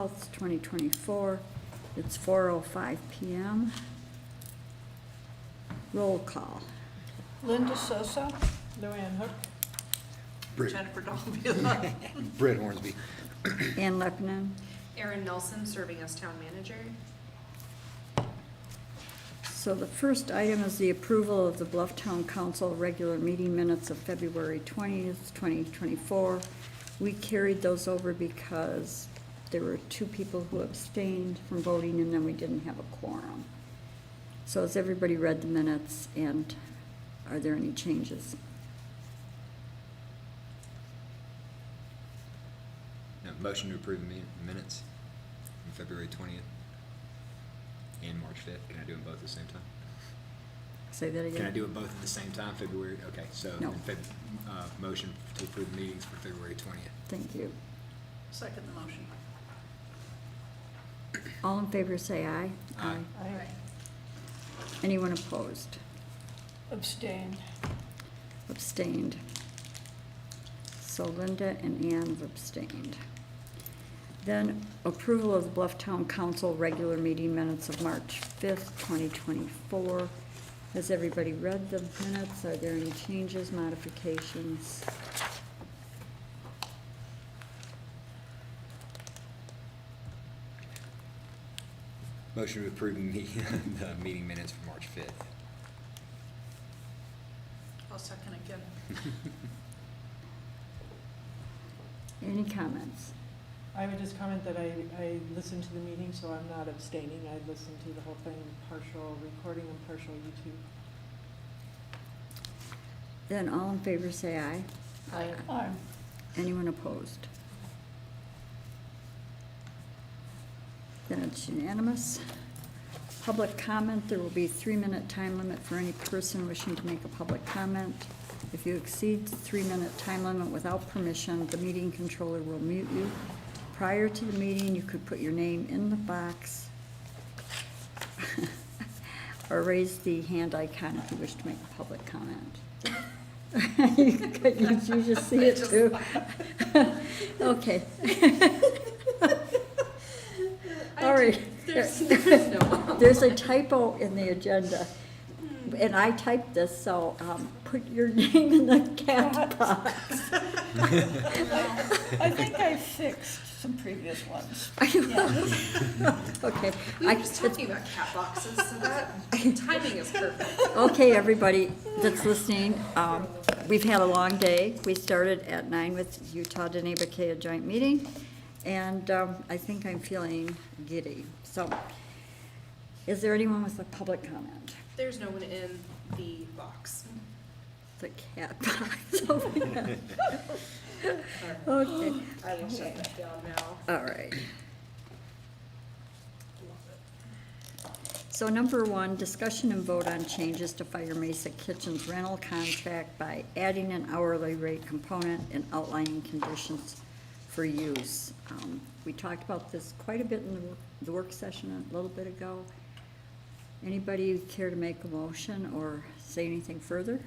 12th, 2024. It's 4:05 p.m. Roll call. Linda Sosa. Luanne Hook. Britt. Jennifer Davila. Britt Hornsby. Ann Leppanen. Erin Nelson serving as town manager. So the first item is the approval of the Bluff Town Council regular meeting minutes of February 20th, 2024. We carried those over because there were 2 people who abstained from voting, and then we didn't have a quorum. So has everybody read the minutes, and are there any changes? No, motion to approve the minutes from February 20th and March 5th. Can I do them both at the same time? Say that again. Can I do it both at the same time, February? Okay, so No. motion to approve the meetings for February 20th. Thank you. Second the motion. All in favor say aye. Aye. Aye. Anyone opposed? Abstained. Abstained. So Linda and Ann have abstained. Then approval of the Bluff Town Council regular meeting minutes of March 5th, 2024. Has everybody read the minutes? Are there any changes, modifications? Motion to approve the meeting minutes for March 5th. I'll second again. Any comments? I would just comment that I listened to the meeting, so I'm not abstaining. I listened to the whole thing, partial recording and partial YouTube. Then all in favor say aye. Aye. Anyone opposed? Then it's unanimous. Public comment, there will be a 3-minute time limit for any person wishing to make a public comment. If you exceed the 3-minute time limit without permission, the meeting controller will mute you. Prior to the meeting, you could put your name in the box or raise the hand icon if you wish to make a public comment. You just see it too. Okay. All right. There's a typo in the agenda, and I typed this, so put your name in the cat box. I think I fixed some previous ones. Okay. We were just talking about cat boxes, so that timing is perfect. Okay, everybody that's listening, we've had a long day. We started at 9 with Utah Denebakea joint meeting, and I think I'm feeling giddy. So, is there anyone with a public comment? There's no one in the box. The cat box over there. Okay, I will shut that down now. all right. So number 1, discussion and vote on changes to Fire Mesa Kitchen's rental contract by adding an hourly rate component and outlining conditions for use. We talked about this quite a bit in the work session a little bit ago. Anybody care to make a motion or say anything further?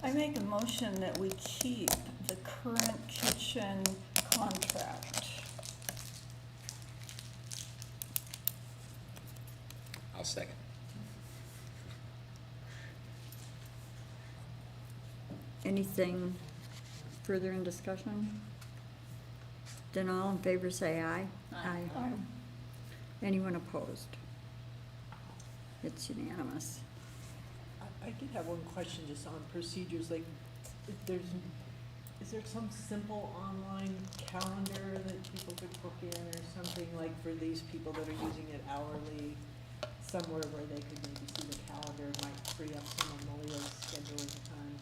I make a motion that we keep the current kitchen contract. I'll second. Anything further in discussion? Then all in favor say aye. Aye. Anyone opposed? It's unanimous. I did have one question just on procedures, like, is there some simple online calendar that people could book in or something, like for these people that are using it hourly, somewhere where they could maybe see the calendar, might free up some of Malia's scheduling time?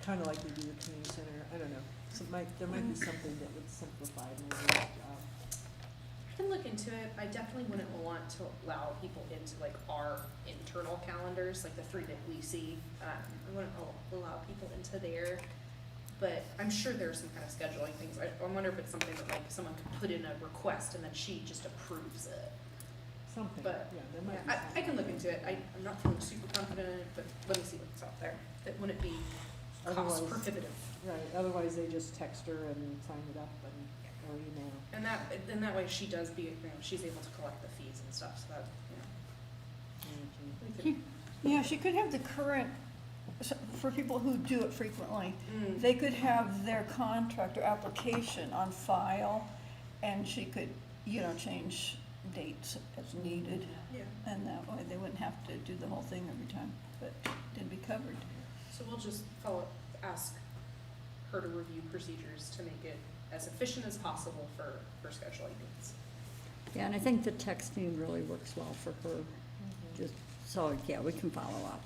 Kind of like we do the community center, I don't know, so there might be something that would simplify maybe. I can look into it. I definitely wouldn't want to allow people into like our internal calendars, like the 3 that we see. I wouldn't allow people into there, but I'm sure there's some kind of scheduling things. I wonder if it's something that like someone could put in a request and then she just approves it. Something, But yeah, there might yeah, be something. I can look into it. I'm not feeling super confident, but let me see what's out there. That wouldn't be cost Otherwise- prohibitive. Right, otherwise they just text her and sign it up or email. And that way she does be, you know, she's able to collect the fees and stuff, so that, Mhm. you know. Yeah, she could have the current, for people who do it frequently, Mm. they could have their contract or application on file, and she could, you know, change dates as needed. Yeah, And that way they wouldn't have to do the whole thing every time, but it'd be covered. so we'll just ask her to review procedures to make it as efficient as possible for scheduling needs. Yeah, and I think the texting really works well for her, Mhm. just, so, yeah, we can follow up.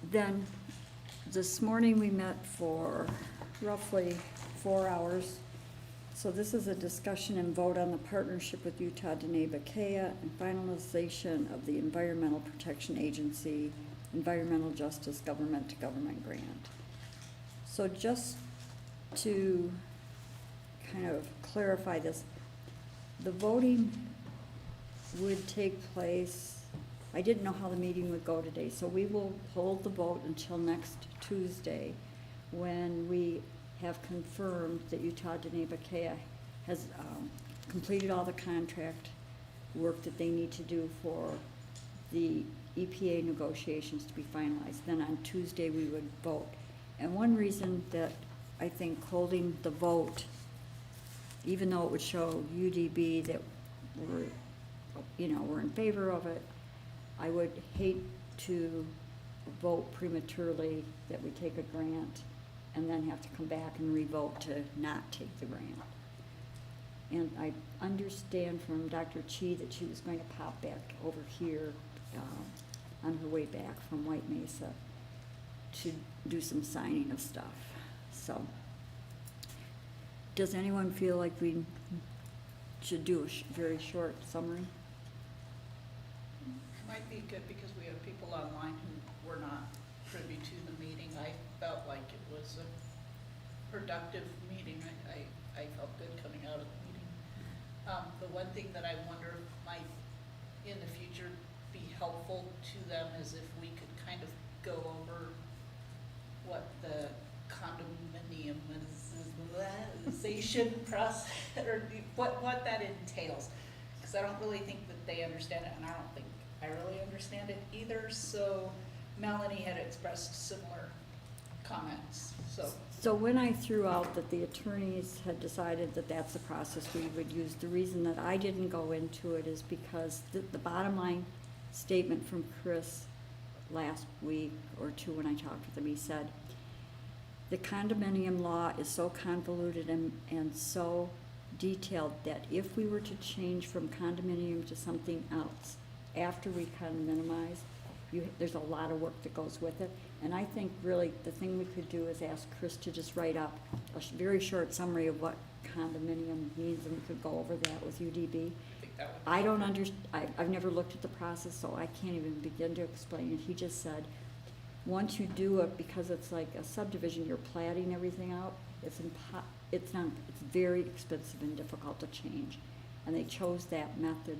Then, this morning we met for roughly 4 hours. So this is a discussion and vote on the partnership with Utah Deneba and finalization of the Environmental Protection Agency Environmental Justice Government to Government Grant. So just to kind of clarify this, the voting would take place, I didn't know how the meeting would go today, so we will hold the vote until next Tuesday, when we have confirmed that Utah Deneba has completed all the contract work that they need to do for the EPA negotiations to be finalized. Then on Tuesday, we would vote. And one reason that I think holding the vote, even though it would show UDB that we're in favor of it, I would hate to vote prematurely that we take a grant and then have to come back and revote to not take the grant. And I understand from Dr. Chi that she was going to pop back over here on her way back from White Mesa to do some signing of stuff. So, does anyone feel like we should do a very short summary? Might be good because we have people online who were not privy to the meeting. I felt like it was a productive meeting. I felt good coming out of the meeting. The one thing that I wonder might in the future be helpful to them is if we could kind of go over what the condominiumization process, or what that entails. Because I don't really think that they understand it, and I don't think I really understand it either. So Melanie had expressed similar comments, so. So when I threw out that the attorneys had decided that that's the process we would use, the reason that I didn't go into it is because the bottom line statement from Chris last week or two when I talked with him, he said, the condominium law is so convoluted and so detailed that if we were to change from condominium to something else after we condominiumize, there's a lot of work that goes with it. And I think really the thing we could do is ask Chris to just write up a very short summary of what condominium means, and we could go over that with UDB. I think that would. I don't I've never looked at the process, so I can't even begin to explain it. He just said, once you do it, because it's like a subdivision, you're platting everything out, it's very expensive and difficult to change. And they chose that method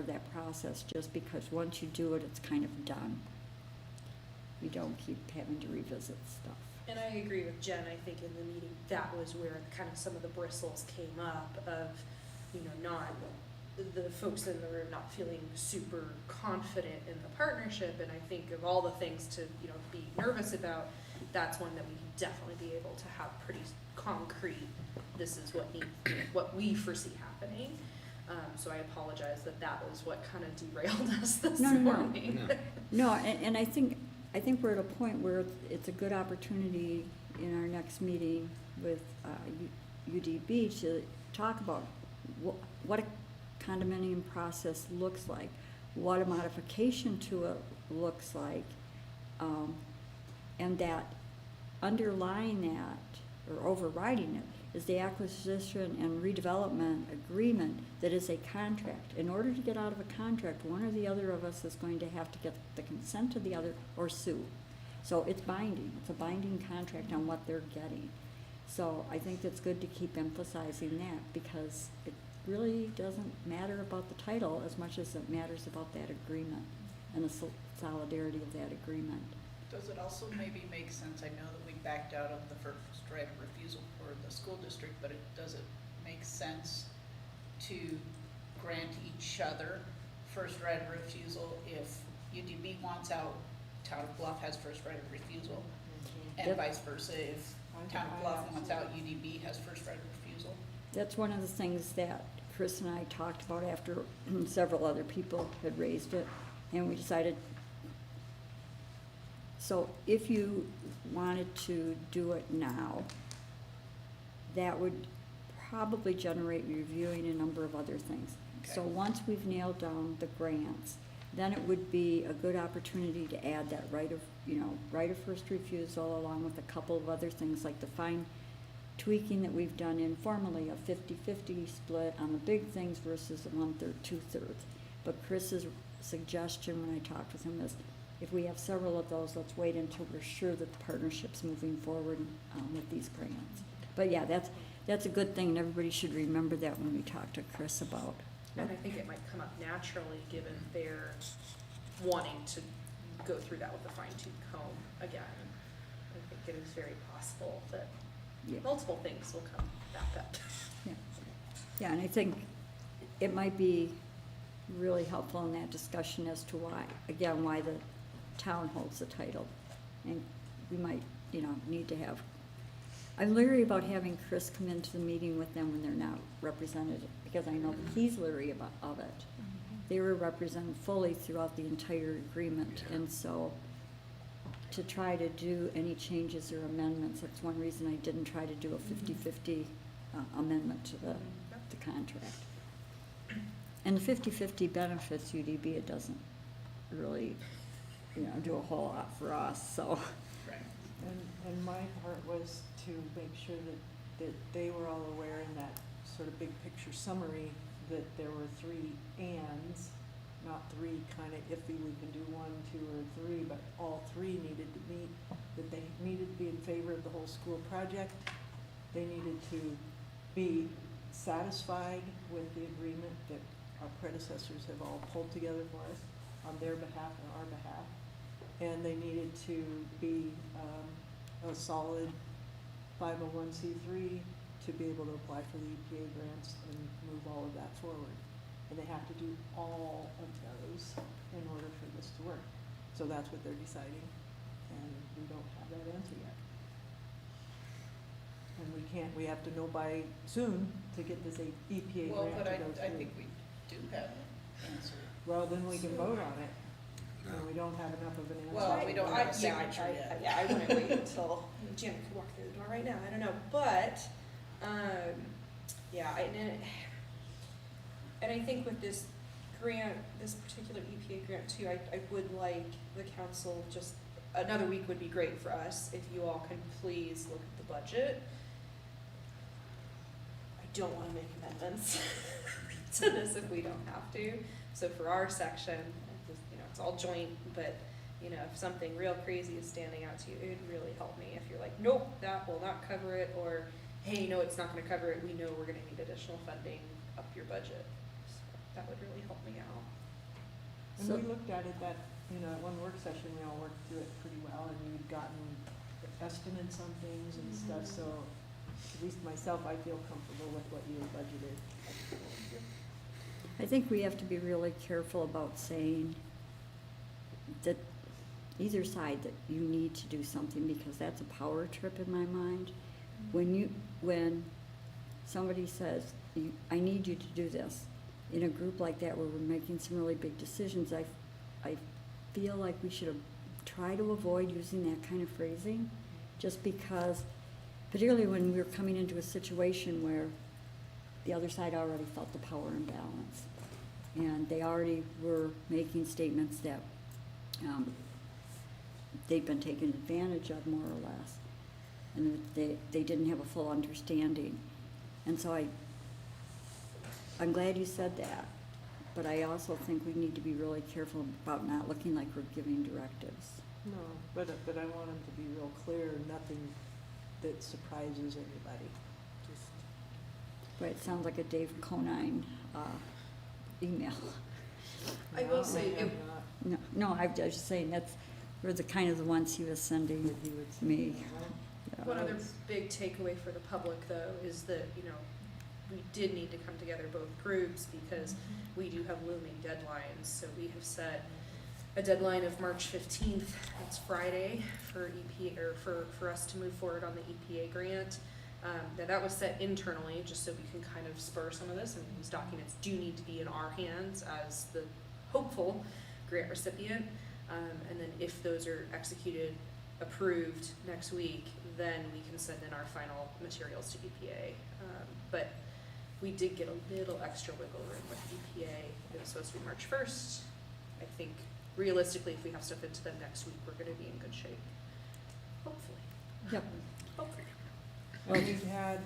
that process just because once you do it, it's kind of done. You don't keep having to revisit stuff. And I agree with Jen. I think in the meeting, that was where kind of some of the bristles came up of, not the folks in the room not feeling super confident in the partnership. And I think of all the things to, be nervous about, that's one that we can definitely be able to have pretty concrete, this is what we foresee happening. So I apologize that was what kind of derailed us this morning. No, and I think we're at a point where it's a good opportunity in our next meeting with UDB to talk about what a condominium process looks like, what a modification to it looks like, and that underlying that or overriding it is the acquisition and redevelopment agreement that is a contract. In order to get out of a contract, one or the other of us is going to have to get the consent of the other or sue. So it's binding. It's a binding contract on what they're getting. So I think it's good to keep emphasizing that because it really doesn't matter about the title as much as it matters about that agreement and the solidarity of that agreement. Does it also maybe make sense, I know that we backed out of the first right of refusal for the school district, but does it make sense to grant each other first right of refusal if UDB wants out, Town of Bluff has first right of refusal, and Yep. vice versa, if Town of Bluff wants out, UDB has first right of refusal? That's one of the things that Chris and I talked about after several other people had raised it, and we decided, so if you wanted to do it now, that would probably generate reviewing a number of other things. So Okay. once we've nailed down the grants, then it would be a good opportunity to add that right of, right of first refusal, along with a couple of other things like the fine tweaking that we've done informally, a 50-50 split on the big things versus a 1/3, 2/3. But Chris's suggestion when I talked with him is, if we have several of those, let's wait until we're sure that the partnership's moving forward with these grants. But yeah, that's a good thing, and everybody should remember that when we talk to Chris about. And I think it might come up naturally, given their wanting to go through that with a fine tooth comb again. I think it is very possible that Yeah. multiple things will come back up. Yeah, yeah, and I think it might be really helpful in that discussion as to why, again, why the town holds the title. And we might, need to have, I'm leery about having Chris come into the meeting with them when they're not represented, because I know that he's leery of it. They were represented fully throughout the entire agreement, and so to try to do any changes or amendments, that's one reason I didn't try to do a 50-50 amendment to the contract. And the 50-50 benefits UDB, it doesn't really, do a whole lot for us, so. Right. And my part was to make sure that they were all aware in that sort of big picture summary that there were 3 ands, not 3 kind of iffy, we can do 1, 2, or 3, but all 3 needed to meet, that they needed to be in favor of the whole school project. They needed to be satisfied with the agreement that our predecessors have all pulled together for us on their behalf and our behalf. And they needed to be a solid 501c3 to be able to apply for the EPA grants and move all of that forward. And they have to do all of those in order for this to work. So that's what they're deciding, and we don't have that answer yet. And we have to know by soon to get this EPA Well, grant but to go through. I think we do have an answer. Well, then we can vote on it, and we don't have enough of an answer. Well, we don't have a signature yet. Yeah, I wouldn't wait until Janet could walk through the door right now, I don't know, but, yeah, and I think with this grant, this particular EPA grant too, I would like the council, just, another week would be great for us, if you all can please look at the budget. I don't wanna make amendments to this if we don't have to, so for our section, it's all joint, but, if something real crazy is standing out to you, it would really help me if you're like, nope, that will not cover it, or, hey, no, it's not gonna cover it, we know we're gonna need additional funding, up your budget. So that would really help me out. And So- we looked at it at one work session, we all worked through it pretty well, and we'd gotten estimates on things and stuff, so at least myself, I feel comfortable with what you budgeted. I think we have to be really careful about saying that either side that you need to do something, because that's a power trip in my mind. When somebody says, I need you to do this, in a group like that where we're making some really big decisions, I feel like we should try to avoid using that kind of phrasing, just because, particularly when we're coming into a situation where the other side already felt the power imbalance. And they already were making statements that they've been taken advantage of, more or less. And that they didn't have a full understanding. And so I'm glad you said that. But I also think we need to be really careful about not looking like we're giving directives. No, but I want them to be real clear, nothing that surprises anybody, just. Right, it sounds like a Dave Conine email. I will say, I'm it- not. No, I'm just saying were the kind of the ones he was sending me. Yeah. One other big takeaway for the public, though, is that, we did need to come together, both groups, because we do have looming deadlines. So we have set a deadline of March 15th, that's Friday, for EPA, or for us to move forward on the EPA grant. Now that was set internally, just so we can kind of spur some of this, and these documents do need to be in our hands as the hopeful grant recipient. And then if those are executed, approved next week, then we can send in our final materials to EPA. But we did get a little extra wiggle room with EPA. It was supposed to be March 1st. I think realistically, if we have stuff into them next week, we're gonna be in good shape. Hopefully. Yep. Hopefully. Well, we've had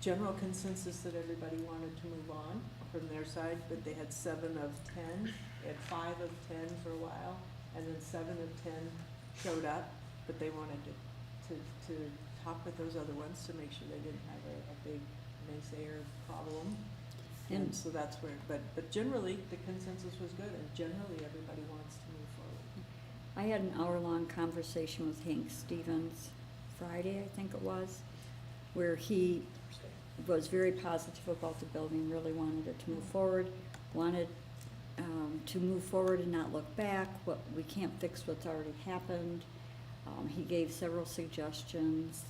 general consensus that everybody wanted to move on from their side, but they had 7 of 10. They had 5 of 10 for a while, and then 7 of 10 showed up, but they wanted to talk with those other ones to make sure they didn't have a big naysayer problem. And so that's where, but generally, the consensus was good, and generally, everybody wants to move forward. I had an hour-long conversation with Hank Stevens Friday, I think it was, where he was very positive about the building, really wanted it to move forward, wanted to move forward and not look back. We can't fix what's already happened. He gave several suggestions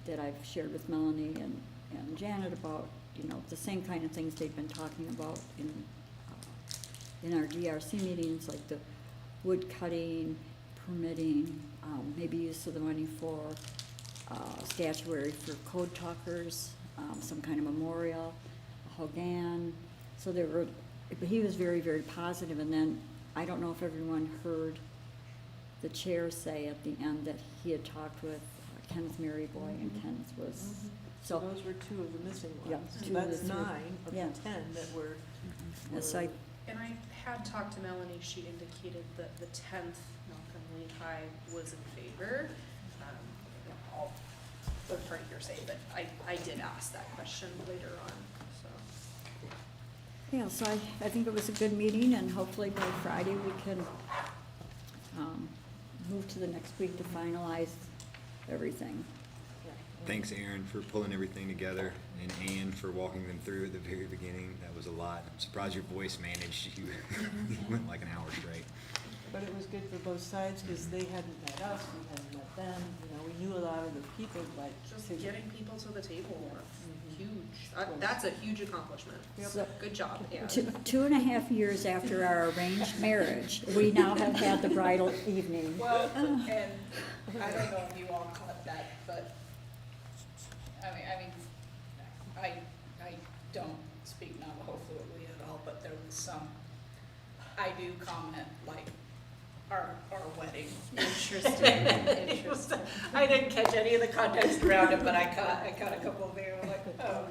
that I've shared with Melanie and Janet about, the same kind of things they've been talking about in our DRC meetings, like the wood cutting, permitting, maybe use of the money for statuary for code talkers, some kind of memorial, a Hogan. So but he was very, very positive. And then I don't know if everyone heard the chair say at the end that he had talked with Kenneth Maryboy, and Kenneth was, So those were 2 of the missing Yeah, ones. 2 So of the that's three. 9 of Yeah. the 10 that were. yes, I, And I had talked to Melanie, she indicated that the 10th Malcolm Lehigh was in favor. I'll third party hearsay, but I did ask that question later on, so. yeah, so I think it was a good meeting, and hopefully by Friday we can move to the next week to finalize everything. Thanks, Erin, for pulling everything together, and Ann for walking them through at the very beginning. That was a lot. I'm surprised your voice managed. You went like an hour straight. But it was good for both sides, because they hadn't met us, we hadn't met them, we knew a lot of the people, but. Just to- getting people to the table, Mhm. huge, that's a huge accomplishment. So, Good job, Ann. 2.5 years after our arranged marriage, we now have had the bridal evening. Well, and I don't know if you all caught that, but, I don't speak Navajo fluently at all, but there was some, I do comment, like, our wedding. Interesting. I didn't catch any of the context around it, but I caught a couple of there, like, oh.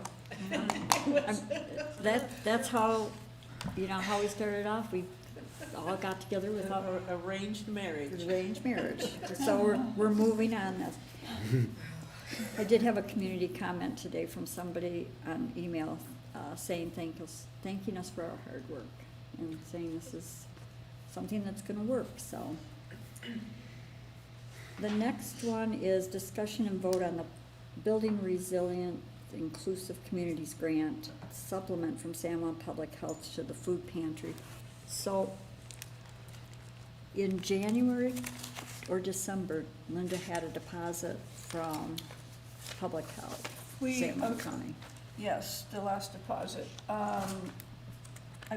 That's how, how we started off. We all got together with our Arranged marriage. arranged marriage. So we're moving on this. I did have a community comment today from somebody on email saying thanking us for our hard work, and saying this is something that's gonna work, so. The next one is discussion and vote on the Building Resilient Inclusive Communities Grant supplement from San Juan Public Health to the food pantry. So in January or December, Linda had a deposit from Public Health, San Juan County. Yes, the last deposit. I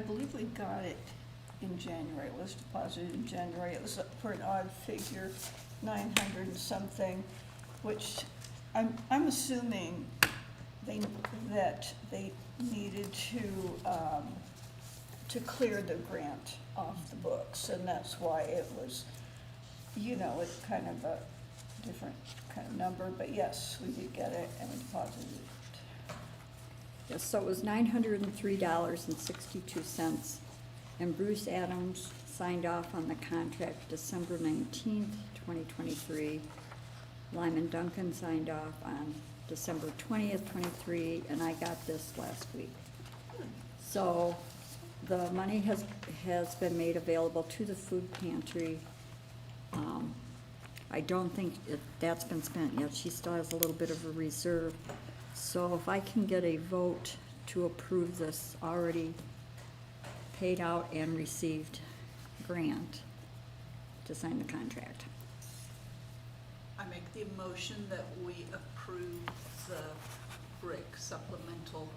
believe we got it in January. It was deposited in January. It was for an odd figure, 900 and something, which I'm assuming that they needed to clear the grant off the books, and that's why it was, it's kind of a different kind of number, but yes, we did get it and we deposited it. Yes, so it was $903.62, and Bruce Adams signed off on the contract December 19th, 2023. Lyman Duncan signed off on December 20th, 23, and I got this last week. So the money has been made available to the food pantry, I don't think that's been spent yet. She still has a little bit of a reserve. So if I can get a vote to approve this already paid out and received grant to sign the contract. I make the motion that we approve the brick supplemental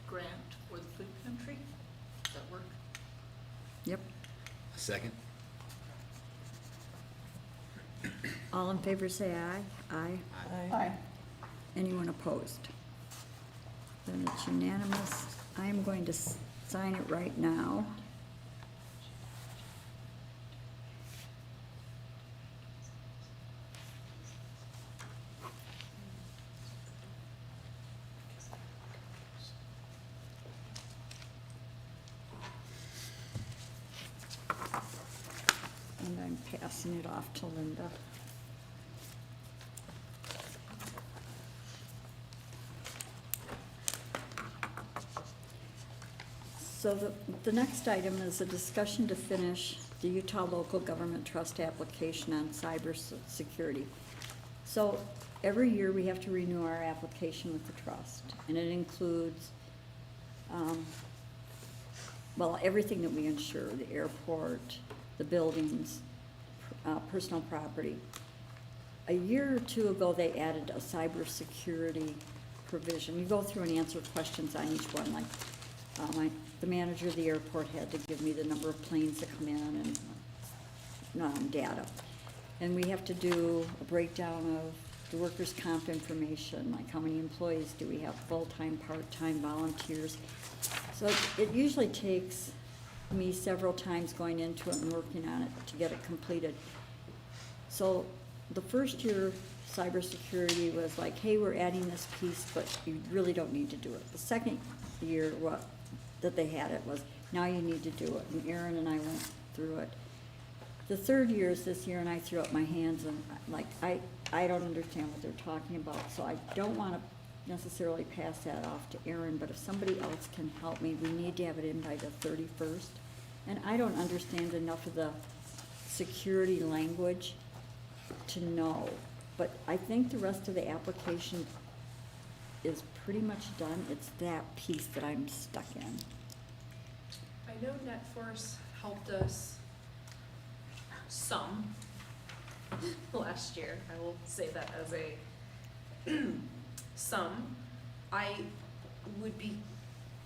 grant for the food pantry. Does that work? Yep. A second? All in favor say aye. Aye. Aye. Anyone opposed? Then it's unanimous. I am going to sign it right now. And I'm passing it off to Linda. So the next item is a discussion to finish the Utah Local Government Trust application on cybersecurity. So every year we have to renew our application with the trust, and it includes, well, everything that we insure, the airport, the buildings, personal property. A year or two ago, they added a cybersecurity provision. You go through and answer questions on each one, like, the manager of the airport had to give me the number of planes that come in and, data. And we have to do a breakdown of the workers' comp information, like how many employees do we have, full-time, part-time, volunteers. So it usually takes me several times going into it and working on it to get it completed. So the first year, cybersecurity was like, hey, we're adding this piece, but you really don't need to do it. The second year, that they had it was, now you need to do it, and Erin and I went through it. The third year is this year, and I threw up my hands, and like, I don't understand what they're talking about, so I don't wanna necessarily pass that off to Erin, but if somebody else can help me, we need to have it in by the 31st. And I don't understand enough of the security language to know, but I think the rest of the application is pretty much done. It's that piece that I'm stuck in. I know NetForce helped us some last year. I will say that as a some. I would be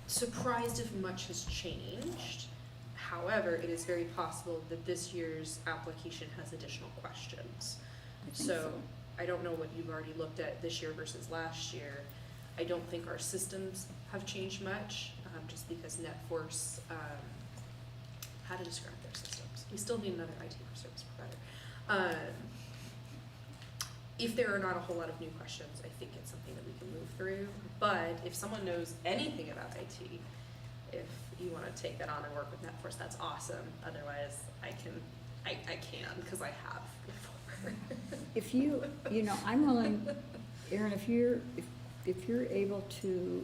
surprised if much has changed. However, it is very possible that this year's application has additional questions. I think So I don't know what you've already looked at this year versus last year. I don't think our systems have changed much, just because NetForce, how to describe their systems. We still need another IT service provider. If there are not a whole lot of new questions, I think it's something that we can move through. But if someone knows anything about IT, if you want to take that on and work with NetForce, that's awesome. Otherwise, I can, because I have before. If you know, I'm willing, Erin, if you're able to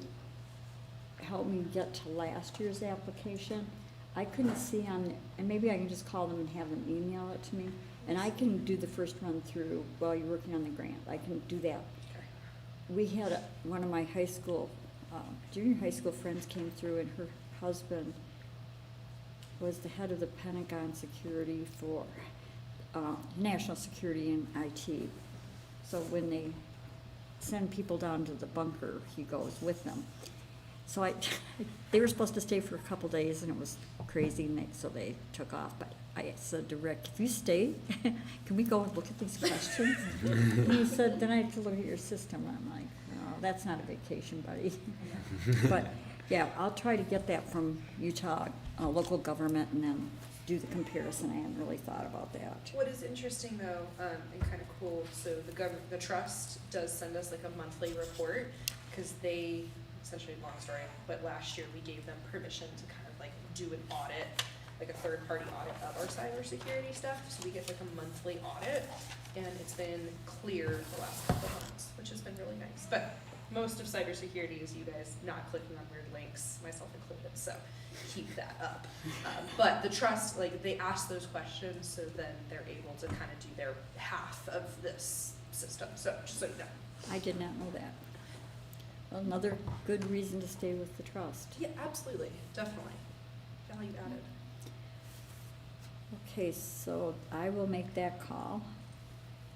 help me get to last year's application, I couldn't see on, and maybe I can just call them and have them email it to me, and I can do the first run through while you're working on the grant. I can do that. Okay. We had one of my high school, junior high school friends came through, and her husband was the head of the Pentagon security for national security and IT. So when they send people down to the bunker, he goes with them. So they were supposed to stay for a couple days, and it was crazy, and so they took off. But I said to Rick, if you stay, can we go and look at these questions? And he said, then I have to look at your system. And I'm like, oh, that's not a vacation, buddy. But yeah, I'll try to get that from Utah local government and then do the comparison. I hadn't really thought about that. What is interesting though, and kind of cool, so the trust does send us like a monthly report, because they, essentially, long story, but last year we gave them permission to kind of like do an audit, like a third-party audit of our cybersecurity stuff, so we get like a monthly audit, and it's been clear the last couple of months, which has been really nice. But most of cybersecurity is you guys not clicking on weird links, myself included, so keep that up. But the trust, like, they ask those questions, so then they're able to kind of do their half of this system, so just so you know. I did not know that. Well, another good reason to stay with the trust. Yeah, absolutely, definitely. Value added. Okay, so I will make that call.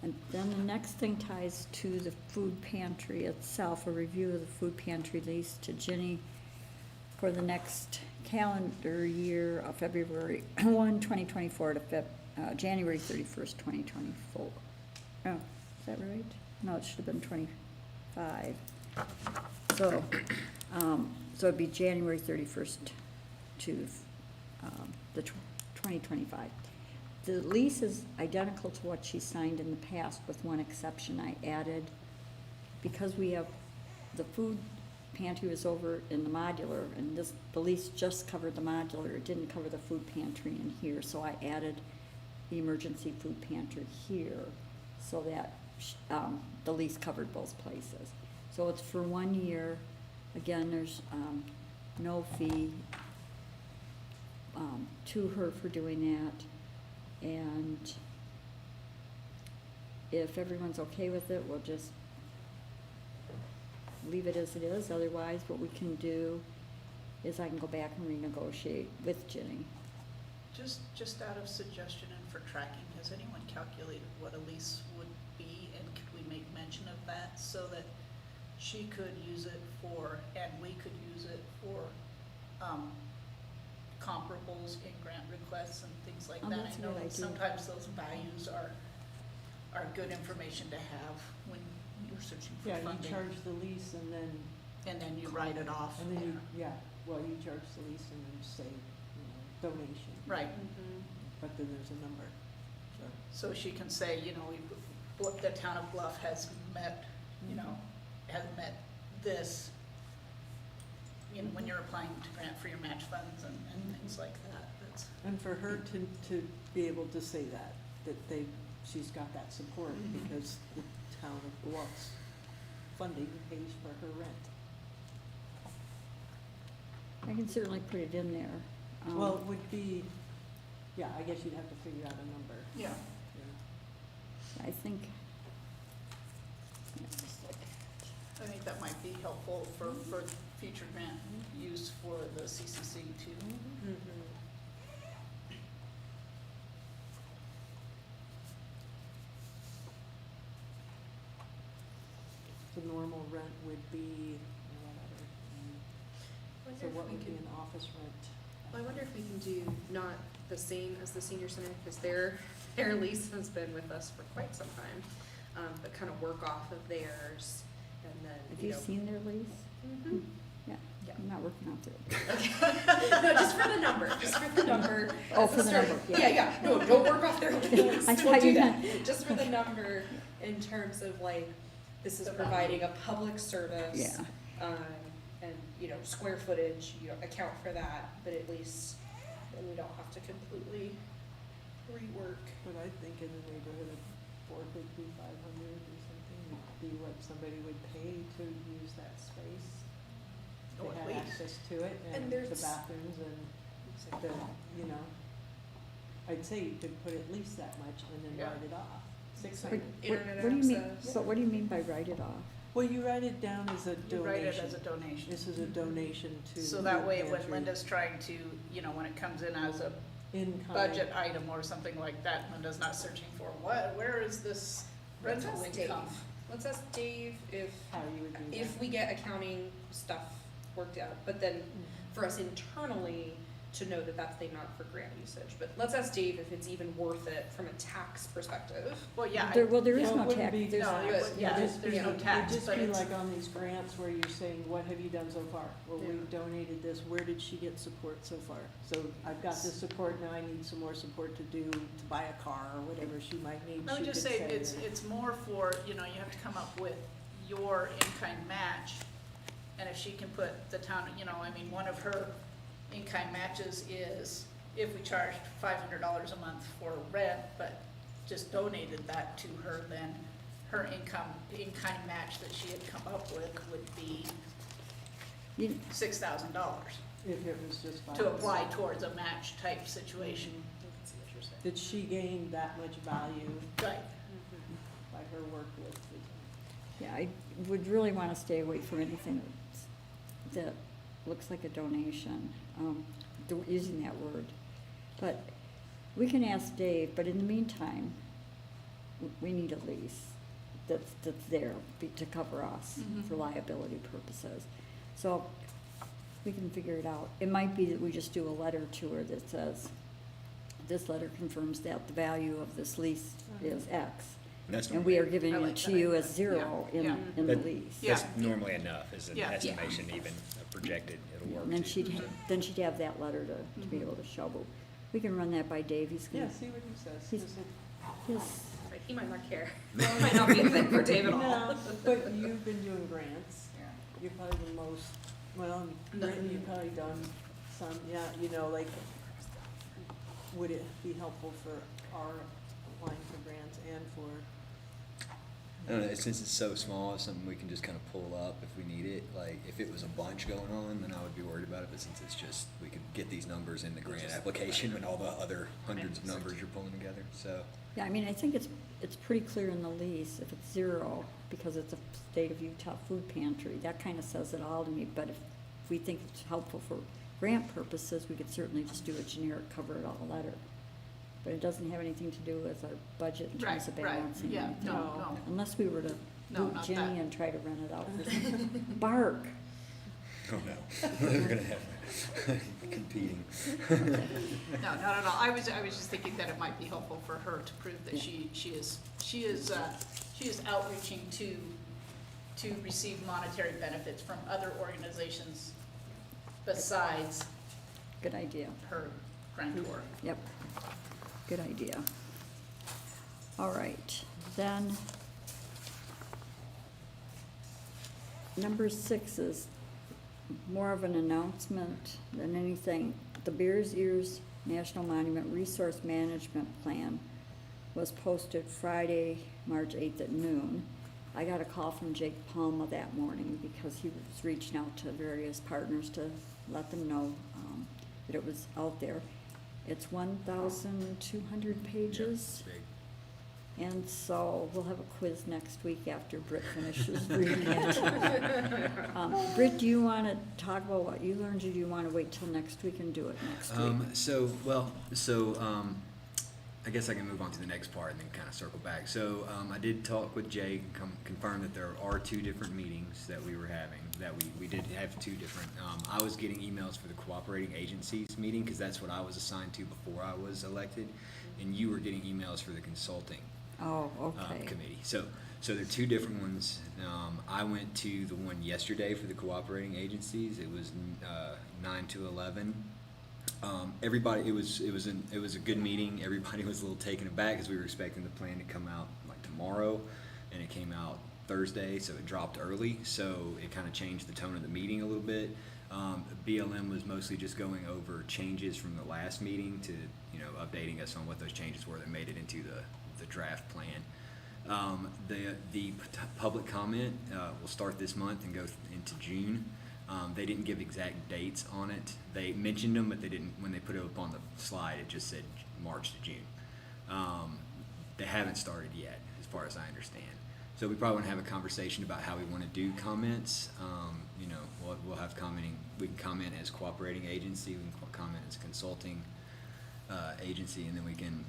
And then the next thing ties to the food pantry itself, a review of the food pantry lease to Ginny for the next calendar year of February 1, 2024 to January 31st, 2024. Oh, is that right? No, it should have been 25. So, so it'd be January 31st to the 2025. The lease is identical to what she signed in the past, with one exception I added. Because we have, the food pantry was over in the modular, and this, the lease just covered the modular, it didn't cover the food pantry in here, so I added the emergency food pantry here, so that, the lease covered both places. So it's for 1 year, again, there's, no fee, to her for doing that. And if everyone's okay with it, we'll just leave it as it is. Otherwise, what we can do is I can go back and renegotiate with Ginny. Just out of suggestion and for tracking, has anyone calculated what a lease would be, and could we make mention of that so that she could use it for, and we could use it for, comparables in grant requests and things like Oh, that? that's a I know good that idea. sometimes those values are good information to have when you're searching for Yeah, funding. you charge the lease and then, And then you write it off. and then you, yeah, well, you charge the lease and then you say, donation. Right. Mm-hmm. But then there's a number, so. So she can say, the town of Bluff has met, has met this, when you're applying to grant for your match funds and things like that. That's, And for her to be able to say that she's got that support, Mhm. because the town of Bluff's funding pays for her rent. I can certainly put it in there. Well, it would be, yeah, I guess you'd have to figure out a number. yeah. I think, just a second. I think that might be helpful for future grant use for the CCC too. Mm-hmm. The normal rent would be whatever. So what would be an office rent? Well, I wonder if we can do not the same as the senior center, because their lease has been with us for quite some time, but kind of work off of theirs, and then, Have you seen their lease? Mhm. Yeah, Yeah. I'm not working out there. Okay. No, just for the number, Oh, As a for the start. number, yeah. Yeah, yeah, no, don't work off their lease, I don't thought do you that. meant- Just for the number, in terms of like, this is The value. providing a public service. Yeah. And, square footage, account for that, but at least then we don't have to completely rework. But I think in the neighborhood of 450, 500 or something would be what somebody would pay to use that space. Oh, They at have least. access to it, And and there's- the bathrooms and the, I'd say you could put at least that much and then Yeah. write it off. What, 600. Internet what do you mean, access. but what do you mean by write it off? Well, you write it down as a You write it donation. as a donation. This is a donation to So the that food way, when pantry. Linda's trying to, when it comes in as a In-kind. budget item or something like that, Linda's not searching for, where is this Let's rental ask Dave. income? Let's ask Dave How you would do that. if we get accounting stuff worked out, but then for us internally to know that that's not for grant usage. But let's ask Dave if it's even worth it from a tax perspective. Well, yeah. There is Well, it no wouldn't tax, be- there's, No, But, yeah, just- there's no yeah. tax, It'd but just be it's, like on these grants where you're saying, what have you done so far? Well, Yeah. we've donated this, where did she get support so far? So I've got this support, now I need some more support to buy a car or whatever she might need, I she would could just say send it's more for, you have to come up with your in-kind match. And if she can put the town, one of her in-kind matches is if we charged $500 a month for rent, but just donated that to her, then her in-kind match that she had come up with would be You- $6,000 If it was just to violence. apply towards a match type situation. I can see what you're saying. Did she gain that much value Right. by her work with the? Yeah, I would really want to stay away from anything that looks like a donation, using that word. But we can ask Dave, but in the meantime, we need a lease that's there to cover us Mhm. for liability purposes. So we can figure it out. It might be that we just do a letter to her that says, this letter confirms that the value of this lease is X. That's And we are normally, giving I it like to that you idea. as zero Yeah, in yeah. the That- lease. Yeah. that's normally enough as an Yeah. estimation, even projected, it'll work And then too. then she'd have that letter to be Mhm. able to show, but we can run that by Dave, he's Yeah, gonna, see what he says. He's- 'cause his, Right, he might not care. It might not be a thing for Dave it- at all. No, but you've been doing grants. Yeah. You're probably the most, well, Britt, you've probably done some, yeah, you know, like, would it be helpful for our applying for grants and for? I don't know, since it's so small, it's something we can just kind of pull up if we need it. Like, if it was a bunch going on, then I would be worried about it, but since it's just, we could get these numbers in the grant application and all the other hundreds of numbers you're pulling together, so. yeah, I mean, I think it's pretty clear in the lease, if it's zero, because it's a state of Utah food pantry, that kind of says it all to me, but if we think it's helpful for grant purposes, we could certainly just do a generic cover it all letter. But it doesn't have anything to do with our budget in terms of Right, right, balancing yeah, anything. no, no. Unless we were to No, boot not Jenny that. and try to rent it out for some, bark. Oh, no. We're gonna have competing. No, not at all. I was just thinking that it might be helpful for her to prove that Yeah. she is outreaching to receive monetary benefits from other organizations besides Good idea. her grantor. Yep, good idea. All right, then, number 6 is more of an announcement than anything. The Bears Ears National Monument Resource Management Plan was posted Friday, March 8th at noon. I got a call from Jake Palma that morning because he was reaching out to various partners to let them know that it was out there. It's 1,200 pages, Big. and so we'll have a quiz next week after Britt finishes reading it. Britt, do you want to talk about what you learned, or do you want to wait till next week and do it next week? I guess I can move on to the next part and then kind of circle back. So, I did talk with Jay, confirm that there are 2 different meetings that we were having, that we did have 2 different. I was getting emails for the cooperating agencies meeting, because that's what I was assigned to before I was elected, and you were getting emails for the consulting Oh, okay. committee. So there are 2 different ones. I went to the one yesterday for the cooperating agencies. It was 9 to 11. Everybody, it was a good meeting. Everybody was a little taken aback because we were expecting the plan to come out like tomorrow, and it came out Thursday, so it dropped early. So it kind of changed the tone of the meeting a little bit. BLM was mostly just going over changes from the last meeting to, updating us on what those changes were that made it into the draft plan. The public comment will start this month and go into June. They didn't give exact dates on it. They mentioned them, but they didn't, when they put it up on the slide, it just said March to June. They haven't started yet, as far as I understand. So we probably want to have a conversation about how we want to do comments. We'll have commenting, we can comment as cooperating agency, we can comment as consulting agency, and then we can,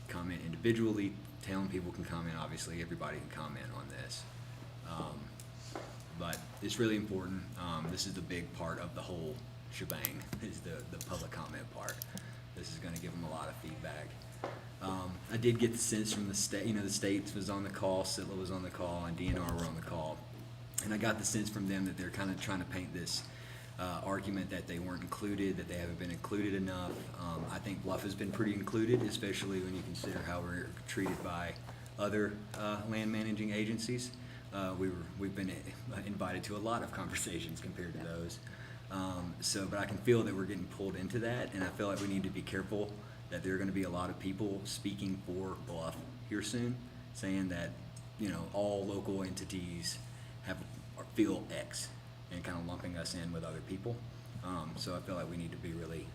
comment individually. Town people can comment, obviously, everybody can comment on this. But it's really important. This is the big part of the whole shebang, is the public comment part. This is going to give them a lot of feedback. I did get the sense from the state, the state was on the call, Sitla was on the call, and DNR were on the call. And I got the sense from them that they're kind of trying to paint this argument that they weren't included, that they haven't been included enough. I think Bluff has been pretty included, especially when you consider how we're treated by other land managing agencies. We've been invited to a lot of conversations compared to those. But I can feel that we're getting pulled into that, and I feel like we need to be careful that there are going to be a lot of people speaking for Bluff here soon, saying that, all local entities have or feel X, and kind of lumping us in with other people. So I feel like we need to be really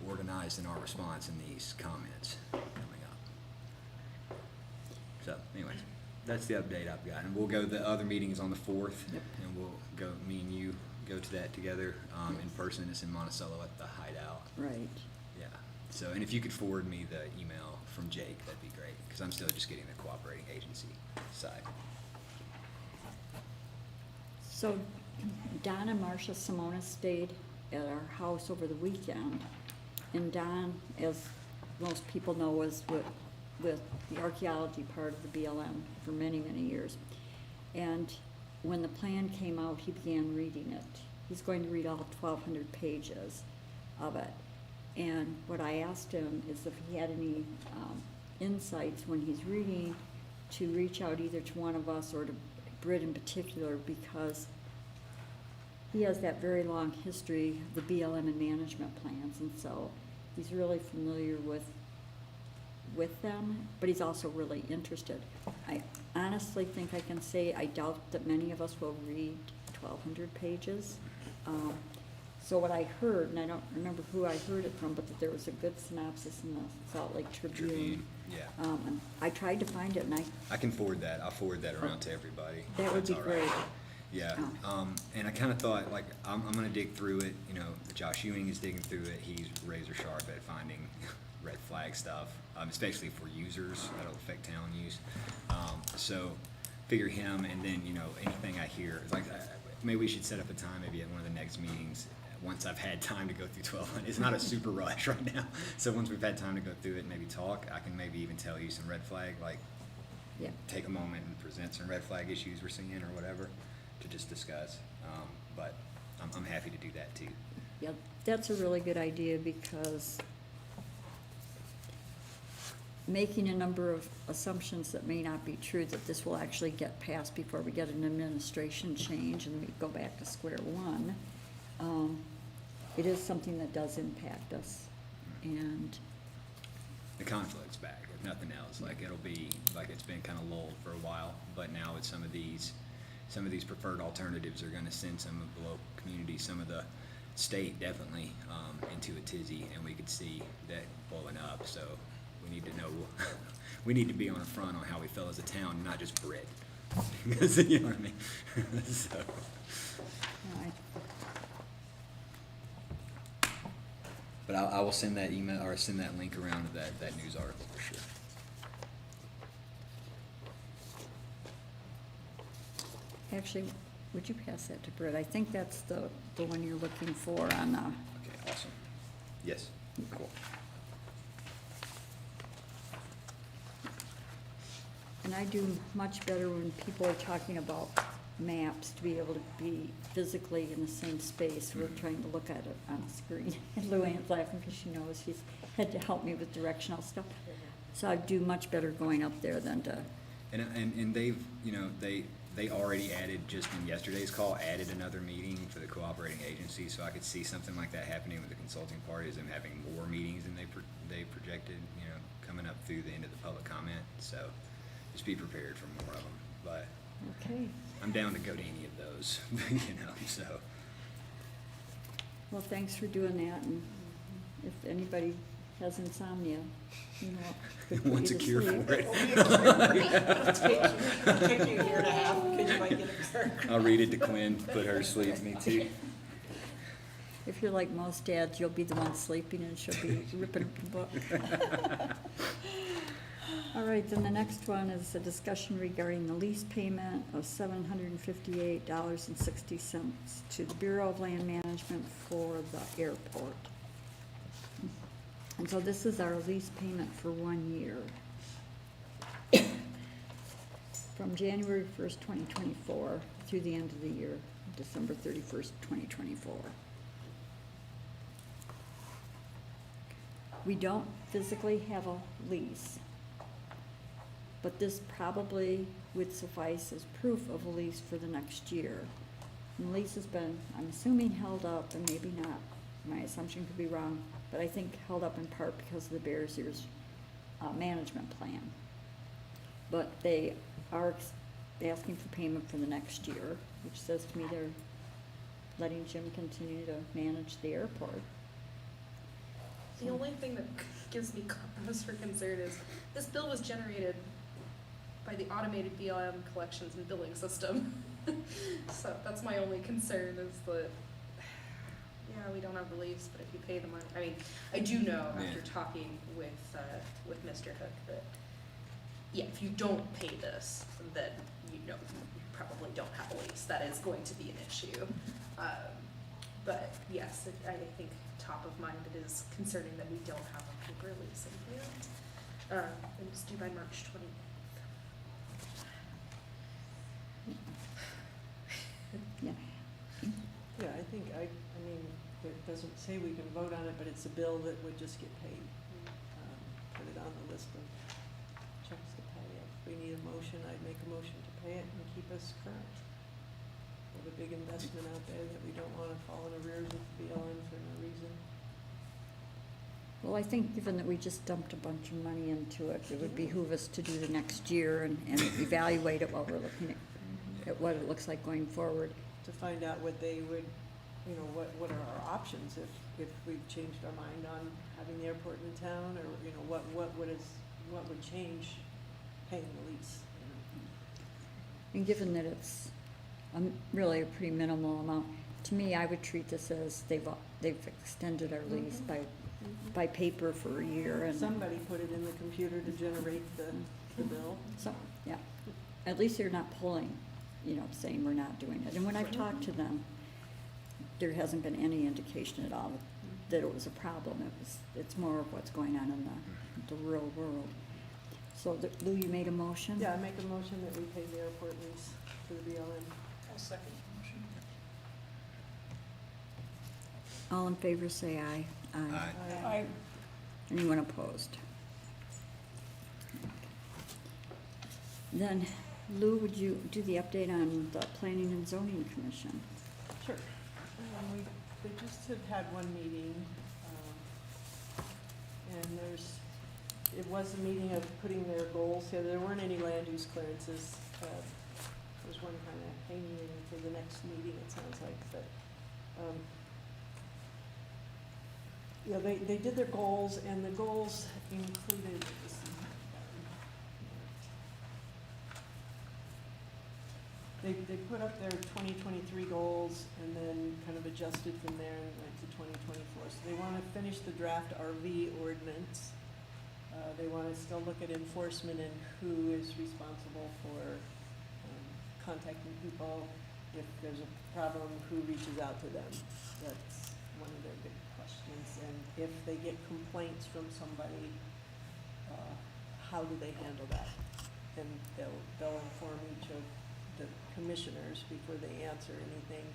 organized in our response in these comments coming up. So anyways, that's the update I've got. And we'll go, the other meeting is on the 4th. Yep. And we'll go, me and you go to that together in person. It's in Monticello at the Hideout. Right. Yeah. So, and if you could forward me the email from Jake, that'd be great, because I'm still just getting the cooperating agency side. So Don and Marcia Simona stayed at our house over the weekend. And Don, as most people know, was with the archaeology part of the BLM for many, many years. And when the plan came out, he began reading it. He's going to read all 1,200 pages of it. And what I asked him is if he had any insights when he's reading, to reach out either to one of us or to Britt in particular, because he has that very long history of the BLM and management plans, and so he's really familiar with them, but he's also really interested. I honestly think I can say I doubt that many of us will read 1,200 pages. So what I heard, and I don't remember who I heard it from, but that there was a good synopsis in the Salt Lake Tribune. Yeah. And I tried to find it, and I can forward that. I'll forward that around to everybody. That would That's be all right. great. Yeah. Oh. And I kind of thought, like, I'm going to dig through it. Josh Ewing is digging through it. He's razor sharp at finding red flag stuff, especially for users that'll affect town use. So figure him, and then, anything I hear, like, maybe we should set up a time, maybe at one of the next meetings, once I've had time to go through 1,200. It's not a super rush right now. So once we've had time to go through it and maybe talk, I can maybe even tell you some red flag, like, Yeah. take a moment and present some red flag issues we're seeing or whatever to just discuss. But I'm happy to do that too. Yeah, that's a really good idea, because making a number of assumptions that may not be true, that this will actually get passed before we get an administration change and we go back to square one, it is something that does impact us. And The conflict's back, if nothing else. Like, it'll be, like, it's been kind of lulled for a while, but now with some of these preferred alternatives are gonna send some of the local communities, some of the state definitely, into a tizzy, and we could see that blowing up. So we need to know, we need to be on the front on how we feel as a town, not just Britt. Because, you know what I mean? So, but I will send that email, or send that link around to that news article for sure. actually, would you pass that to Britt? I think that's the one you're looking for on, Okay, awesome. Yes, cool. and I do much better when people are talking about maps, to be able to be physically in the same space. We're trying to look at it on a screen. And Luanne's laughing because she knows she's had to help me with directional stuff. So I do much better going up there than to, And they've, they already added, just in yesterday's call, added another meeting for the cooperating agency, so I could see something like that happening with the consulting parties and having more meetings than they projected, coming up through the end of the public comment. So just be prepared for more of them. But okay. I'm down to go to any of those, so. Well, thanks for doing that, and if anybody has insomnia, could put Wants you a to cure sleep. for it. It'll take you a year and a half because you might get a I'll read it to Quinn, put her to sleep, me too. If you're like most dads, you'll be the one sleeping and she'll be ripping up the book. All right, then the next one is a discussion regarding the lease payment of $758.60 to the Bureau of Land Management for the airport. And so this is our lease payment for 1 year. From January 1st, 2024 through the end of the year, December 31st, 2024. We don't physically have a lease, but this probably would suffice as proof of a lease for the next year. And the lease has been, I'm assuming, held up, and maybe not, my assumption could be wrong, but I think held up in part because of the Bears Ears management plan. But they are asking for payment for the next year, which says to me they're letting Jim continue to manage the airport. The only thing that gives me cause for concern is this bill was generated by the automated BLM collections and billing system. So that's my only concern is that, yeah, we don't have the lease, but if you pay the money, I mean, I do know after talking with Mr. Hook that, yeah, if you don't pay this, then you probably don't have a lease. That is going to be an issue. But yes, I think top of mind it is concerning that we don't have a paper lease in hand. And it's due by March 20th. Yeah. Yeah, I think, I mean, it doesn't say we can vote on it, but it's a bill that would just get paid. Put it on the list of checks to pay. If we need a motion, I'd make a motion to pay it and keep us current. We have a big investment out there that we don't wanna fall in arrears with BLM for no reason. Well, I think given that we just dumped a bunch of money into it, it would behoove us to do the next year and evaluate it while we're looking at what it looks like going forward. To find out what they would, what are our options if we've changed our mind on having the airport in the town, or, what would change paying the lease, And given that it's really a pretty minimal amount, to me, I would treat this as they've extended our lease by paper for a year and. Somebody put it in the computer to generate the bill. So, yeah, at least they're not pulling, saying we're not doing it. And when I've talked to them, there hasn't been any indication at all that it was a problem. It's more of what's going on in the real world. So, Lou, you made a motion? Yeah, I make a motion that we pay the airport lease for the BLM. I'll second the motion. All in favor, say aye. I, Anyone opposed? Then, Lou, would you do the update on the Planning and Zoning Commission? Sure. They just have had one meeting, and it was a meeting of putting their goals together. There weren't any land use clearances. There's one kind of hanging in for the next meeting, it sounds like, but, they did their goals, and the goals included, they put up their 2023 goals and then kind of adjusted from there and went to 2024. So they want to finish the draft RV ordinance. They want to still look at enforcement and who is responsible for contacting people. If there's a problem, who reaches out to them? That's one of their big questions. And if they get complaints from somebody, how do they handle that? And they'll inform each of the commissioners before they answer anything,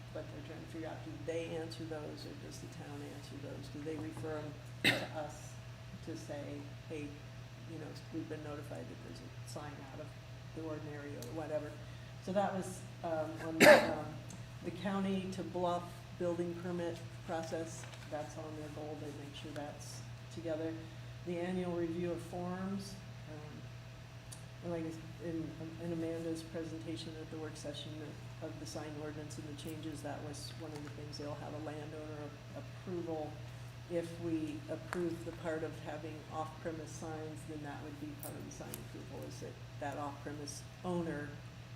but they're trying to figure out, do they answer those or does the town answer those? Do they refer them to us to say, hey, we've been notified that there's a sign out of the ordinary or whatever. So that was on the county to Bluff building permit process. That's on their goal. They make sure that's together. The annual review of forms. Like in Amanda's presentation at the work session of the sign ordinance and the changes, that was one of the things. They'll have a landowner approval. If we approve the part of having off-premise signs, then that would be part of the sign approval, is that off-premise owner,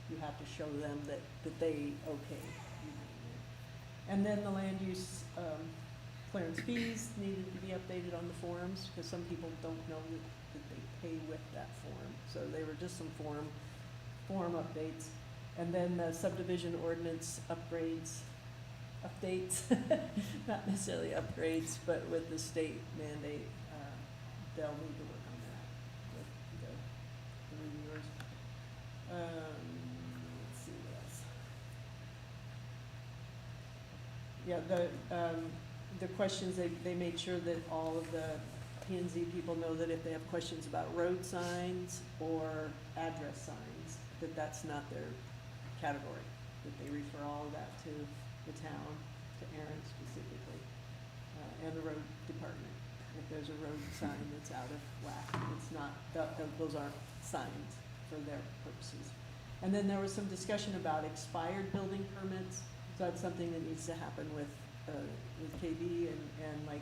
you have to show them that they okay. And then the land use clearance fees needed to be updated on the forms, because some people don't know that they pay with that form. So they were just some form updates. And then the subdivision ordinance updates, not necessarily upgrades, but with the state mandate, they'll need to work on that with the reviewers. Let's see what else. Yeah, the questions, they made sure that all of the P and Z people know that if they have questions about road signs or address signs, that's not their category, that they refer all of that to the town, to Erin specifically, and the road department. If there's a road sign that's out of whack, it's not, those aren't signs for their purposes. And then there was some discussion about expired building permits, so that's something that needs to happen with KB and like,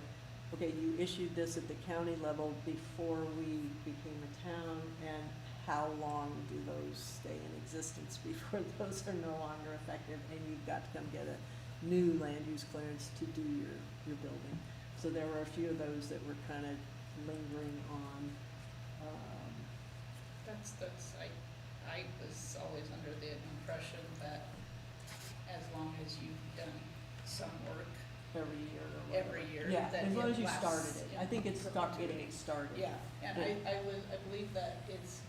okay, you issued this at the county level before we became a town, and how long do those stay in existence before those are no longer effective, and you've got to come get a new land use clearance to do your building. So there were a few of those that were kind of lingering on. I was always under the impression that as long as you've done some work Every year or whatever. every year, Yeah, that as long it as you lasts, started it. I think it's getting perpetuity. it started. Yeah, and Yeah. I believe that it's,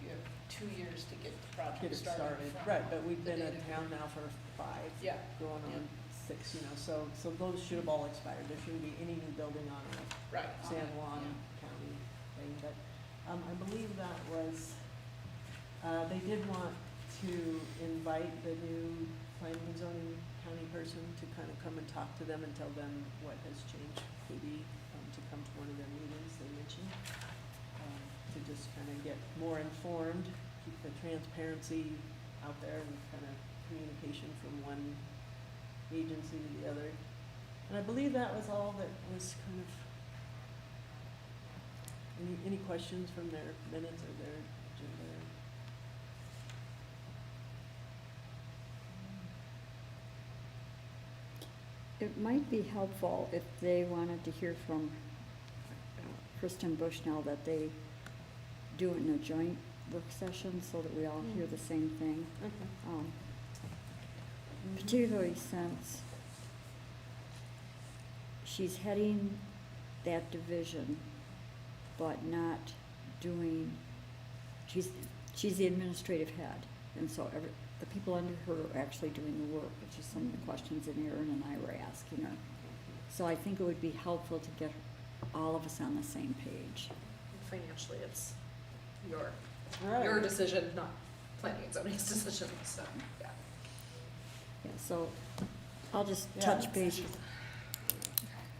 you have 2 years to get the project Get it started, from right, but we've the been date in of town your- now for 5, Yeah, going on 6, you know, so those should have all expired. There shouldn't be any new building on a right. on San it, Juan yeah. County thing, but, I believe that was, they did want to invite the new planning and zoning county person to kind of come and talk to them and tell them what has changed, maybe, to come to one of their meetings, they mentioned, to just kind of get more informed, keep the transparency out there and kind of communication from one agency to the other. And I believe that was all that was kind of, any questions from their minutes or their agenda? It might be helpful if they wanted to hear from Kristen Bushnell that they do it in a joint work session so that we all hear the same thing. Okay. Particularly since she's heading that division, but not doing, she's the administrative head, and so the people under her are actually doing the work, which is some of the questions that Erin and I were asking her. So I think it would be helpful to get all of us on the same page. Financially, it's your Right. decision, not planning and zoning's decision, so, yeah. Yeah, so I'll just Yeah. touch base.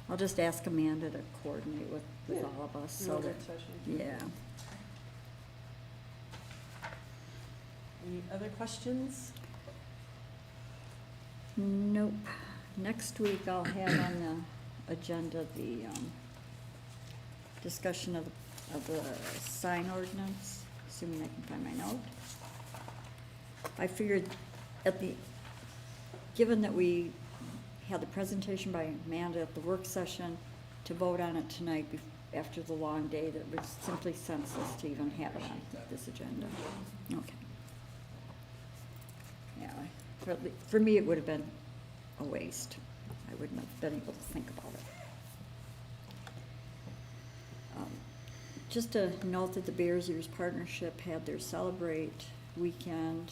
I'll just ask Amanda to coordinate with Yeah. all of us, so Real that, work session. yeah. Any other questions? Nope. Next week I'll have on the agenda the, discussion of the sign ordinance, assuming I can find my note. I figured given that we had the presentation by Amanda at the work session, to vote on it tonight after the long day, that was simply senseless to even have it on this agenda. Okay. Yeah, for me, it would have been a waste. I wouldn't have been able to think about it. Just to note that the Bears Ears Partnership had their Celebrate weekend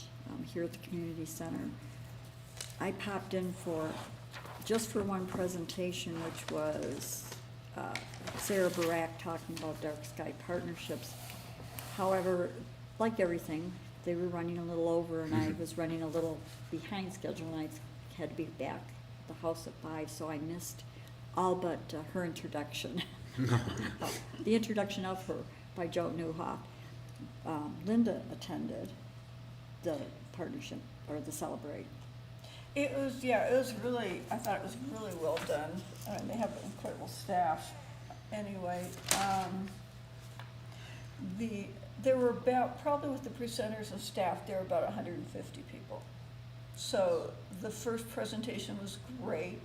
here at the community center. I popped in just for one presentation, which was Sarah Barak talking about dark sky partnerships. However, like everything, they were running a little over, and I was running a little behind schedule, and I had to be back at the house at 5, so I missed all but her introduction. The introduction of her by Joe Newhoff. Linda attended the partnership, or the Celebrate. It was really, I thought it was really well done. I mean, they have an incredible staff. Anyway, there were probably with the presenters and staff, there were about 150 people. So the first presentation was great.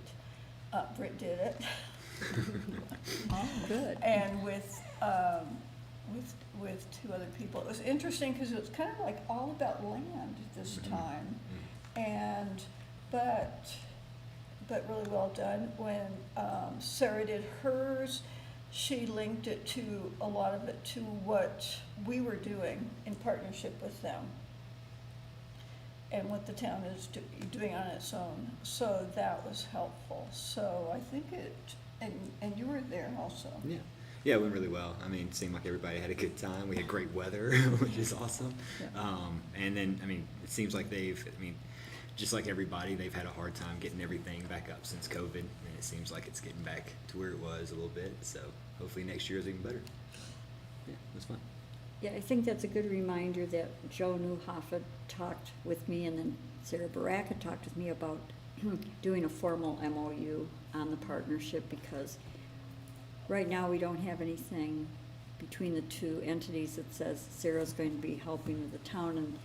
Britt did it. Oh, good. And with 2 other people. It was interesting because it was kind of like all about land this time. But really well done. When Sarah did hers, she linked it to, a lot of it to what we were doing in partnership with them and what the town is doing on its own. So that was helpful. So I think and you were there also. Yeah, it went really well. I mean, it seemed like everybody had a good time. We had great weather, which is awesome. Yeah. And then, I mean, it seems like just like everybody, they've had a hard time getting everything back up since COVID, and it seems like it's getting back to where it was a little bit. So hopefully next year is even better. Yeah, it was fun. Yeah, I think that's a good reminder that Joe Newhoff had talked with me, and then Sarah Baraka talked with me about doing a formal MOU on the partnership, because right now we don't have anything between the two entities that says Sarah's going to be helping with the town,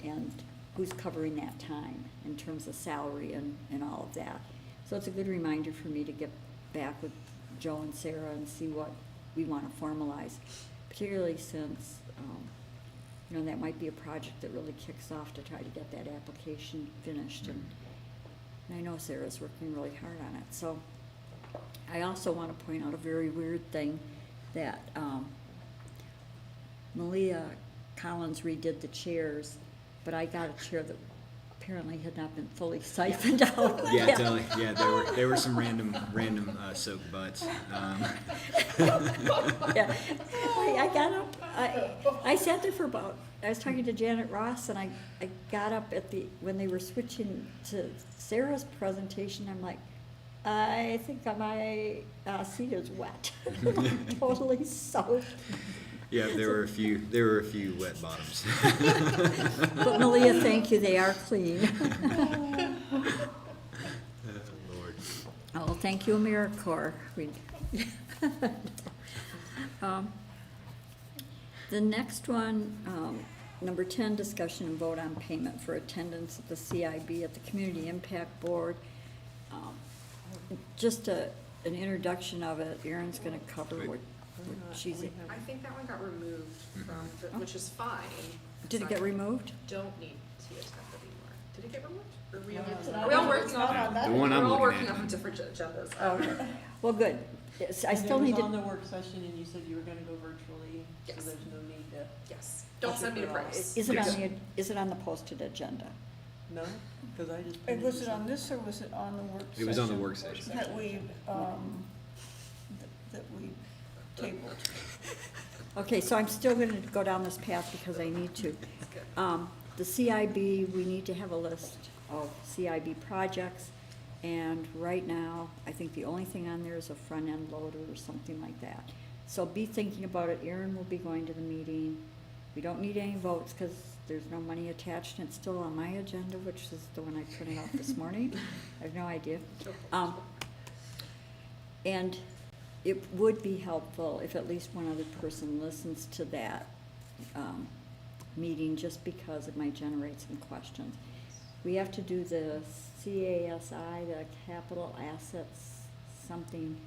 and who's covering that time in terms of salary and all of that. So it's a good reminder for me to get back with Joe and Sarah and see what we want to formalize, particularly since, that might be a project that really kicks off to try to get that application finished. And I know Sarah's working really hard on it. So I also want to point out a very weird thing, that Malia Collins redid the chairs, but I got a chair that apparently had not been fully siphoned out. Yeah, totally. Yeah, there were some random soak butts. Yeah. I got up, I sat there for about, I was talking to Janet Ross, and I got up when they were switching to Sarah's presentation. I'm like, I think my seat is wet. Totally soaked. Yeah, there were a few wet bottoms. But Malia, thank you, they are clean. Lord. Oh, thank you, AmeriCorps. The next one, number 10, discussion and vote on payment for attendance at the CIB at the Community Impact Board. Just an introduction of it. Erin's gonna cover what she's. I think that one got removed from, which is fine. Did it get removed? Don't need to attend anymore. Did it get removed? Or It's are we all working it's not off? on that. The one I'm We're all looking working at. off of different agendas. Okay. Well, good. Yes, I And still it need was on to, the work session, and you said you were gonna go virtually, so Yes. there's no need to, Yes. Don't send me to price. is it on the posted agenda? no? Because I just. And was it on this, or was it on the work session? It was on the work session. That we tabled. Okay, so I'm still gonna go down this path because I need to. The CIB, we need to have a list of CIB projects, and right now, I think the only thing on there is a front-end loader or something like that. So be thinking about it. Erin will be going to the meeting. We don't need any votes because there's no money attached, and it's still on my agenda, which is the one I printed out this morning. I have no idea. And it would be helpful if at least one other person listens to that meeting, just because it might generate some questions. We have to do the CASI, the capital assets, something,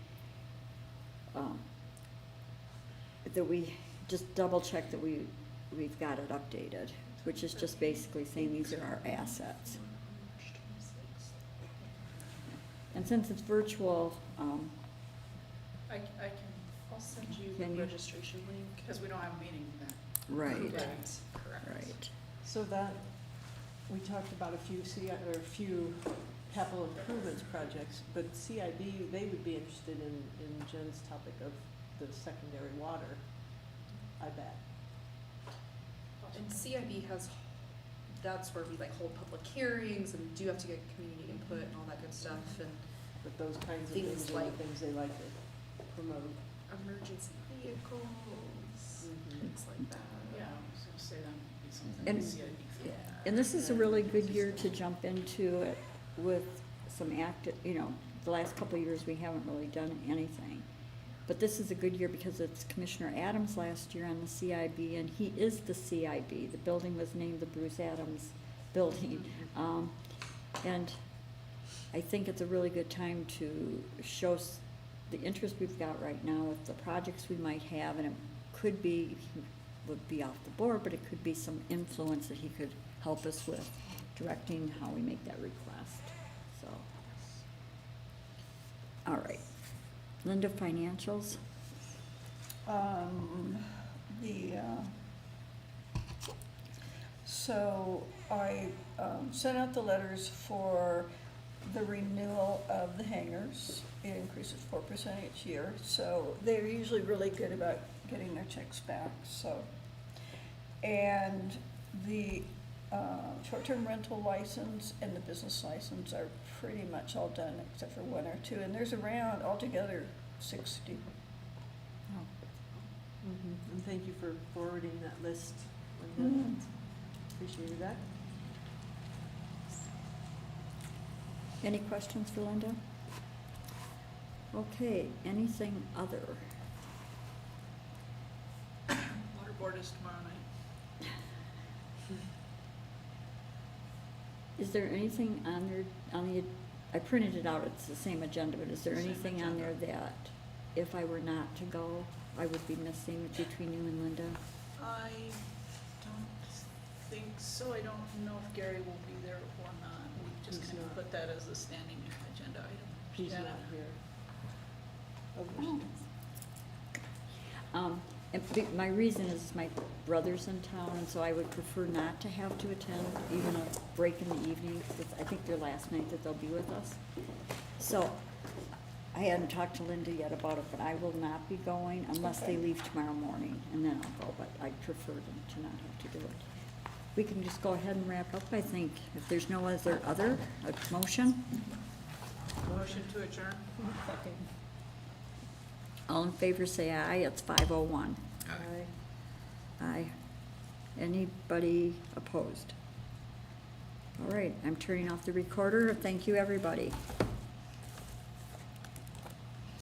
that we just double check that we've got it updated, which is just basically saying these are our assets. And since it's virtual, I can, I'll send you Can the you? registration link. because we don't have a meeting then. right, Correct. Correct. right. So that, we talked about a few capital improvements projects, but CIB, they would be interested in Jen's topic of the secondary water, I bet. And CIB has, that's where we like hold public hearings and do have to get community input and all that good stuff, and But those kinds of Things things are like- the things they like to promote. emergency vehicles, things like that. Yeah, I was gonna say that would be something And- the CIB could. And this is a really good year to jump into it with some active, the last couple of years, we haven't really done anything. But this is a good year because it's Commissioner Adams last year on the CIB, and he is the CIB. The building was named the Bruce Adams Building. And I think it's a really good time to show the interest we've got right now with the projects we might have, and it could be, he would be off the board, but it could be some influence that he could help us with directing how we make that request, so. All right. Linda, financials? So I sent out the letters for the renewal of the hangars. It increases 4% each year, so they're usually really good about getting their checks back, so. And the short-term rental license and the business license are pretty much all done except for one or two, and there's around altogether 60. And thank you for forwarding that list, Linda. Mhm. Appreciated that. Any questions for Linda? Okay, anything other? Water board is tomorrow night. Is there anything on there, I printed it out, it's the same agenda, but is there Same anything on there agenda. that if I were not to go, I would be missing between you and Linda? I don't think so. I don't know if Gary will be there or not. We just He's kind of not. put that as a standing agenda item. He's Janet? not here. My reason is my brother's in town, and so I would prefer not to have to attend even a break in the evening, 'cause it's, I think their last night that they'll be with us. So, I hadn't talked to Linda yet about it, but I will not be going unless they Okay. leave tomorrow morning, and then I'll go, but I'd prefer them to not have to do it. We can just go ahead and wrap up, I think, if there's no other, a motion? Motion to adjourn? Second. All in favor, say aye, it's 5:01. Aye. Aye. Anybody opposed? All right, I'm turning off the recorder. Thank you, everybody.